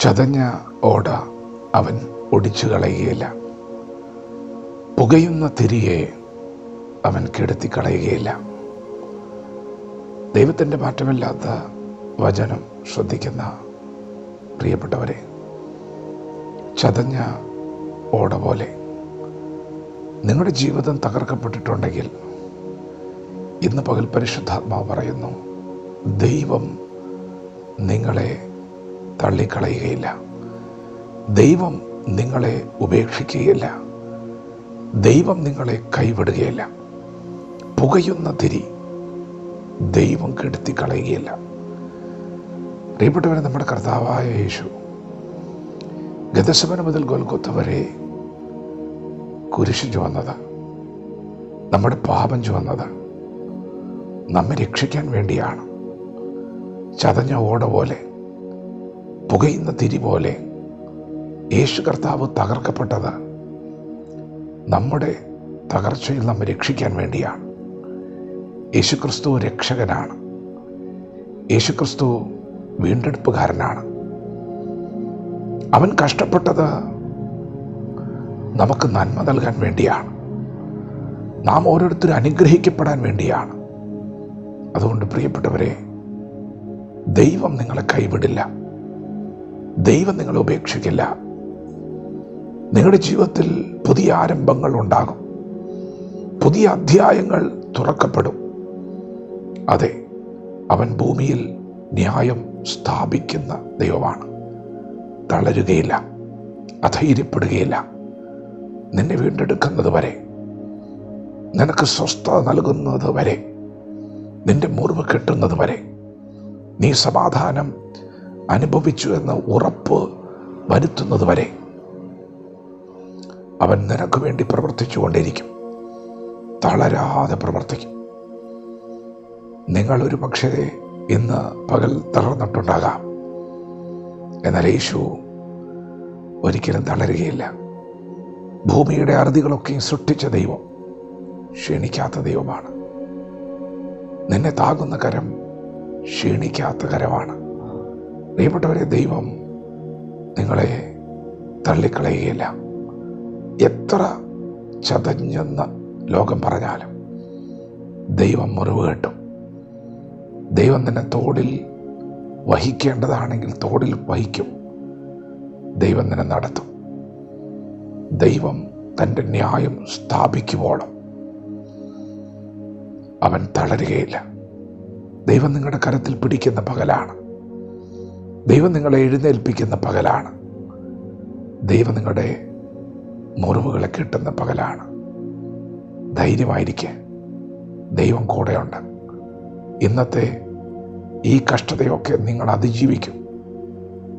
ചതഞ്ഞ ഓട അവൻ ഒടിച്ചു കളയുകയില്ല, പുകയുന്ന തിരിയെ അവൻ കെടുത്തിക്കളയുകയില്ല. ദൈവത്തിൻ്റെ മാറ്റമില്ലാത്ത വചനം ശ്രദ്ധിക്കുന്ന പ്രിയപ്പെട്ടവരെ, ചതഞ്ഞ ഓട പോലെ നിങ്ങളുടെ ജീവിതം തകർക്കപ്പെട്ടിട്ടുണ്ടെങ്കിൽ ഇന്ന് പകൽ പരിശുദ്ധാത്മാവ് പറയുന്നു, ദൈവം നിങ്ങളെ തള്ളിക്കളയുകയില്ല, ദൈവം നിങ്ങളെ ഉപേക്ഷിക്കുകയില്ല, ദൈവം നിങ്ങളെ കൈവിടുകയില്ല. പുകയുന്ന തിരി ദൈവം കെടുത്തിക്കളയുകയില്ല. പ്രിയപ്പെട്ടവരെ, നമ്മുടെ കർത്താവായ യേശു ഗെത്സമന മുതൽ ഗൊൽഗൊഥ വരെ കുരിശ് ചുമന്നത്, നമ്മുടെ പാപം ചുമന്നത് നമ്മെ രക്ഷിക്കാൻ വേണ്ടിയാണ്. ചതഞ്ഞ ഓട പോലെ, പുകയുന്ന തിരി പോലെ യേശു കർത്താവ് തകർക്കപ്പെട്ടത് നമ്മുടെ തകർച്ചയിൽ നമ്മെ രക്ഷിക്കാൻ വേണ്ടിയാണ്. യേശുക്രിസ്തു രക്ഷകനാണ്. യേശുക്രിസ്തു വീണ്ടെടുപ്പുകാരനാണ്. അവൻ കഷ്ടപ്പെട്ടത് നമുക്ക് നന്മ നൽകാൻ വേണ്ടിയാണ്. നാം ഓരോരുത്തരും അനുഗ്രഹിക്കപ്പെടാൻ വേണ്ടിയാണ്. അതുകൊണ്ട് പ്രിയപ്പെട്ടവരെ, ദൈവം നിങ്ങളെ കൈവിടില്ല, ദൈവം നിങ്ങളെ ഉപേക്ഷിക്കില്ല. നിങ്ങളുടെ ജീവിതത്തിൽ പുതിയ ആരംഭങ്ങൾ ഉണ്ടാകും, പുതിയ അധ്യായങ്ങൾ തുറക്കപ്പെടും. അതെ, അവൻ ഭൂമിയിൽ ന്യായം സ്ഥാപിക്കുന്ന ദൈവമാണ്. തളരുകയില്ല, അധൈര്യപ്പെടുകയില്ല. നിന്നെ വീണ്ടെടുക്കുന്നത് വരെ, നിനക്ക് സ്വസ്ഥത നൽകുന്നത് വരെ, നിന്റെ മുറിവ് കെട്ടുന്നത് വരെ, നീ സമാധാനം അനുഭവിച്ചു എന്ന് ഉറപ്പ് വരുത്തുന്നത് വരെ അവൻ നിനക്ക് വേണ്ടി പ്രവർത്തിച്ചു കൊണ്ടിരിക്കും. തളരാതെ പ്രവർത്തിക്കും. നിങ്ങൾ ഒരു പക്ഷേ ഇന്ന് പകൽ തളർന്നിട്ടുണ്ടാകാം. എന്നാൽ യേശു ഒരിക്കലും തളരുകയില്ല. ഭൂമിയുടെ അറുതികളൊക്കെയും സൃഷ്ടിച്ച ദൈവം ക്ഷീണിക്കാത്ത ദൈവമാണ്. നിന്നെ താങ്ങുന്ന കരം ക്ഷീണിക്കാത്ത കരമാണ്. പ്രിയപ്പെട്ടവരെ, ദൈവം നിങ്ങളെ തള്ളിക്കളയുകയില്ല. എത്ര ചതഞ്ഞെന്ന് ലോകം പറഞ്ഞാലും ദൈവം മുറിവ് കെട്ടും. ദൈവം നിന്നെ തോളിൽ വഹിക്കേണ്ടതാണെങ്കിൽ തോളിൽ വഹിക്കും. ദൈവം നിന്നെ നടത്തും. ദൈവം തൻ്റെ ന്യായം സ്ഥാപിക്കുവോളം അവൻ തളരുകയില്ല. ദൈവം നിങ്ങളുടെ കരത്തിൽ പിടിക്കുന്ന പകലാണ്. ദൈവം നിങ്ങളെ എഴുന്നേൽപ്പിക്കുന്ന പകലാണ്. ദൈവം നിങ്ങളുടെ മുറിവുകളെ കിട്ടുന്ന പകലാണ്. ധൈര്യമായിരിക്കെ, ദൈവം കൂടെയുണ്ട്. ഇന്നത്തെ ഈ കഷ്ടതയൊക്കെ നിങ്ങൾ അതിജീവിക്കും.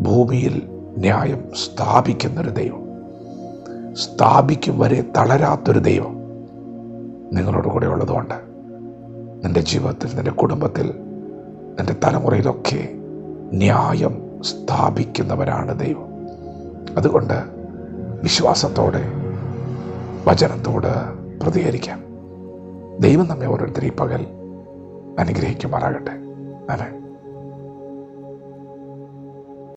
ഭൂമിയിൽ ന്യായം സ്ഥാപിക്കുന്നൊരു ദൈവം, സ്ഥാപിക്കും വരെ തളരാത്തൊരു ദൈവം നിങ്ങളോട് കൂടെ ഉള്ളതുകൊണ്ട് നിൻ്റെ ജീവിതത്തിൽ, നിൻ്റെ കുടുംബത്തിൽ, നിൻ്റെ തലമുറയിലൊക്കെ ന്യായം സ്ഥാപിക്കുന്നവരാണ് ദൈവം. അതുകൊണ്ട് വിശ്വാസത്തോടെ വചനത്തോട് പ്രതികരിക്കാം. ദൈവം നമ്മെ ഓരോരുത്തരും ഈ പകൽ അനുഗ്രഹിക്കുമാറാകട്ടെ. ആമേൻ.